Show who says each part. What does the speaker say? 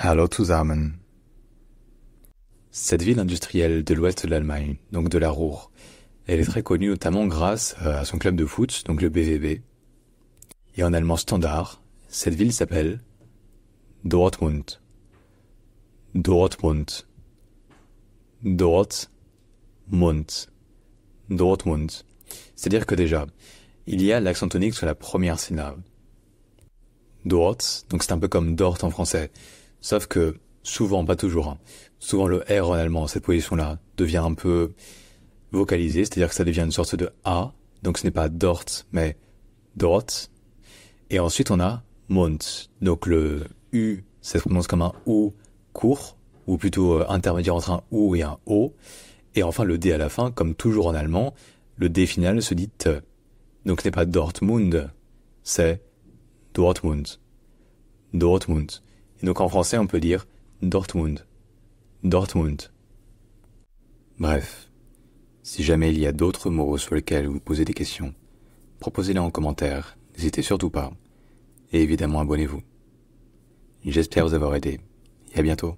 Speaker 1: Hallo zusammen. Cette ville industrielle de l'ouest de l'Allemagne, donc de la Ruhr, elle est très connue notamment grâce à son club de foot, donc le BVB. Et en allemand standard, cette ville s'appelle Dortmund. Dortmund. Dortmund. Dortmund. C'est-à-dire que déjà, il y a l'accent tonique sur la première syllabe. Dort, donc c'est un peu comme Dort en français. Sauf que, souvent, pas toujours, hein, souvent le R en allemand, cette position-là, devient un peu vocalisé, c'est-à-dire que ça devient une sorte de A, donc ce n'est pas Dort, mais Dort. Et ensuite on a Mund, donc le U, ça se prononce comme un OU court, ou plutôt intermédiaire entre un OU et un O. Et enfin le D à la fin, comme toujours en allemand, le D final se dit T. Donc ce n'est pas Dortmund, c'est Dortmund. Dortmund. Et donc en français on peut dire Dortmund. Dortmund. Bref. Si jamais il y a d'autres mots sur lesquels vous posez des questions, proposez-les en commentaire, n'hésitez surtout pas. Et évidemment abonnez-vous. J'espère vous avoir aidé. Et à bientôt.